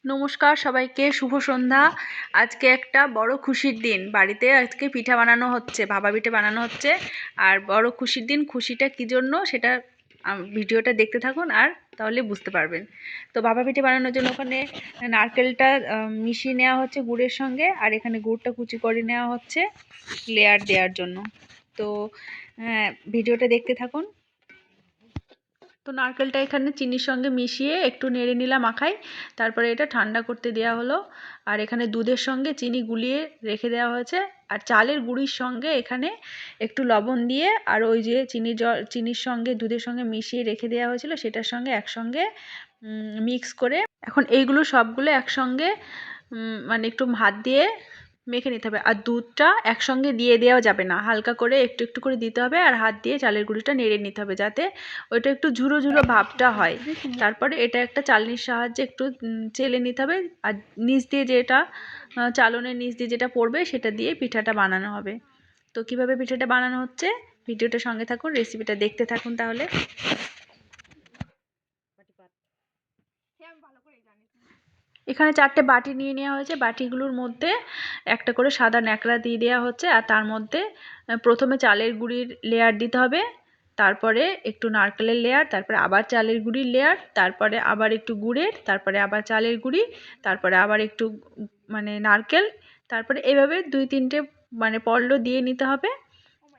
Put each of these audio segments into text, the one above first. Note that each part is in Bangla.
নমস্কার সবাইকে, শুভ সন্ধ্যা। আজকে একটা বড় খুশির দিন। বাড়িতে আজকে পিঠা বানানো হচ্ছে, ভাপা পিঠা বানানো হচ্ছে। আর বড় খুশির দিন, খুশিটা কী জন্য সেটা ভিডিওটা দেখতে থাকুন আর তাহলে বুঝতে পারবেন। তো ভাপা পিঠে বানানোর জন্য ওখানে নারকেলটা মিশিয়ে নেওয়া হচ্ছে গুড়ের সঙ্গে, আর এখানে গুড়টা কুচি করে নেওয়া হচ্ছে লেয়ার দেওয়ার জন্য। তো ভিডিওটা দেখতে থাকুন। তো নারকেলটা এখানে চিনির সঙ্গে মিশিয়ে একটু নেড়ে নিলাম মাখাই, তারপরে এটা ঠান্ডা করতে দেওয়া হলো। আর এখানে দুধের সঙ্গে চিনি গুলিয়ে রেখে দেওয়া হয়েছে, আর চালের গুঁড়ির সঙ্গে এখানে একটু লবণ দিয়ে আর ওই যে চিনির সঙ্গে দুধের সঙ্গে মিশিয়ে রেখে দেওয়া হয়েছিল সেটার সঙ্গে একসঙ্গে মিক্স করে এখন এইগুলো সবগুলো একসঙ্গে মানে একটু হাত দিয়ে মেখে নিতে হবে। আর দুধটা একসঙ্গে দিয়ে দেওয়া যাবে না, হালকা করে একটু একটু করে দিতে হবে, আর হাত দিয়ে চালের গুঁড়িটা নেড়ে নিতে হবে যাতে ওইটা একটু ঝুরো ঝুরো ভাবটা হয়। তারপরে এটা একটা চালনির সাহায্যে একটু চেলে নিতে হবে, আর নিচ দিয়ে যেটা চালনের নিচ দিয়ে যেটা পড়বে সেটা দিয়ে পিঠাটা বানানো হবে। তো কিভাবে পিঠাটা বানানো হচ্ছে ভিডিওটার সঙ্গে থাকুন, রেসিপিটা দেখতে থাকুন। তাহলে এখানে 4টে বাটি নিয়ে নেওয়া হয়েছে। বাটিগুলোর মধ্যে একটা করে সাদা ন্যাকড়া দিয়ে দেওয়া হচ্ছে, আর তার মধ্যে প্রথমে চালের গুঁড়ির লেয়ার দিতে হবে, তারপরে একটু নারকেলের লেয়ার, তারপরে আবার চালের গুঁড়ির লেয়ার, তারপরে আবার একটু গুড়ের, তারপরে আবার চালের গুঁড়ি, তারপরে আবার একটু মানে নারকেল, তারপরে এভাবে 2-3টে মানে পল্ল দিয়ে নিতে হবে।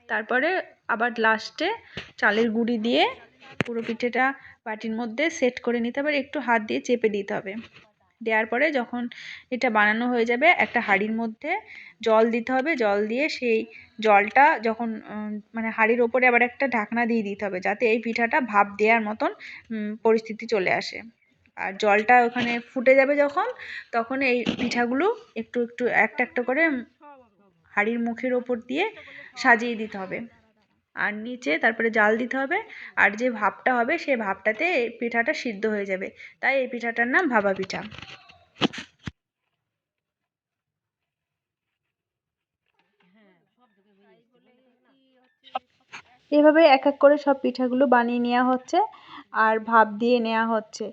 তারপরে আবার লাস্টে চালের গুঁড়ি দিয়ে পুরো পিঠেটা বাটির মধ্যে সেট করে নিতে হবে, একটু হাত দিয়ে চেপে দিতে হবে। দেওয়ার পরে যখন এটা বানানো হয়ে যাবে একটা হাঁড়ির মধ্যে জল দিতে হবে। জল দিয়ে সেই জলটা যখন মানে হাঁড়ির ওপরে আবার একটা ঢাকনা দিয়ে দিতে হবে যাতে এই পিঠাটা ভাপ দেওয়ার মতন পরিস্থিতি চলে আসে। আর জলটা ওখানে ফুটে যাবে যখন, তখন এই পিঠাগুলো একটু একটু একটা একটা করে হাঁড়ির মুখের ওপর দিয়ে সাজিয়ে দিতে হবে, আর নিচে তারপরে জাল দিতে হবে। আর যে ভাপটা হবে সেই ভাপটাতে এই পিঠাটা সিদ্ধ হয়ে যাবে, তাই এই পিঠাটার নাম ভাপা পিঠা। এভাবে এক এক করে সব পিঠাগুলো বানিয়ে নেওয়া হচ্ছে আর ভাপ দিয়ে নেওয়া হচ্ছে।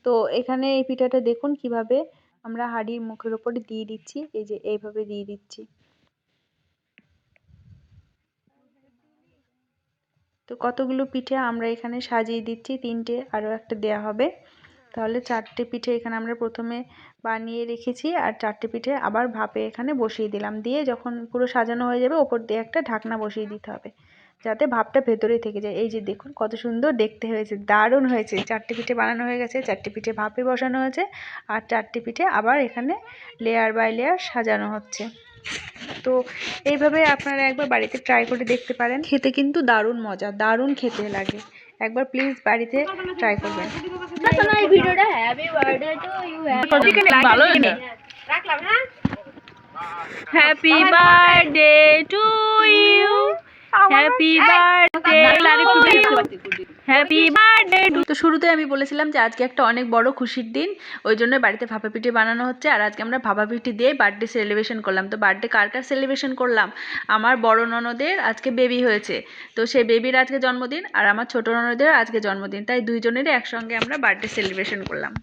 তো এখানে এই পিঠাটা দেখুন কিভাবে আমরা হাঁড়ির মুখের ওপরে দিয়ে দিচ্ছি, এই যে এইভাবে দিয়ে দিচ্ছি। তো কতগুলো পিঠে আমরা এখানে সাজিয়ে দিচ্ছি, 3টে আরও একটা দেয়া হবে, তাহলে 4টে পিঠে এখানে আমরা প্রথমে বানিয়ে রেখেছি, আর 4টে পিঠে আবার ভাপে এখানে বসিয়ে দিলাম। দিয়ে যখন পুরো সাজানো হয়ে যাবে ওপর দিয়ে একটা ঢাকনা বসিয়ে দিতে হবে যাতে ভাপটা ভেতরেই থেকে যায়। এই যে দেখুন কত সুন্দর দেখতে হয়েছে, দারুণ হয়েছে। 4টে পিঠে বানানো হয়ে গেছে, 4টে পিঠে ভাপে বসানো হয়েছে, আর 4টে পিঠে আবার এখানে লেয়ার বাই লেয়ার সাজানো হচ্ছে। তো এইভাবে আপনারা একবার বাড়িতে ট্রাই করে দেখতে পারেন, খেতে কিন্তু দারুণ মজা, দারুণ খেতে লাগে। একবার প্লিজ বাড়িতে ট্রাই করবেন। Happy birthday to you, happy birthday, happy birthday. তো শুরুতে আমি বলেছিলাম যে আজকে একটা অনেক বড় খুশির দিন, ওই জন্য বাড়িতে ভাপা পিঠে বানানো হচ্ছে। আর আজকে আমরা ভাপা পিঠে দিয়ে বার্থডে সেলিব্রেশন করলাম। তো বার্থডে কার কার সেলিব্রেশন করলাম? আমার বড় ননদের আজকে বেবি হয়েছে, তো সেই বেবির আজকে জন্মদিন, আর আমার ছোট ননদের আজকে জন্মদিন, তাই দুইজনেরই একসঙ্গে আমরা বার্থডে সেলিব্রেশন করলাম।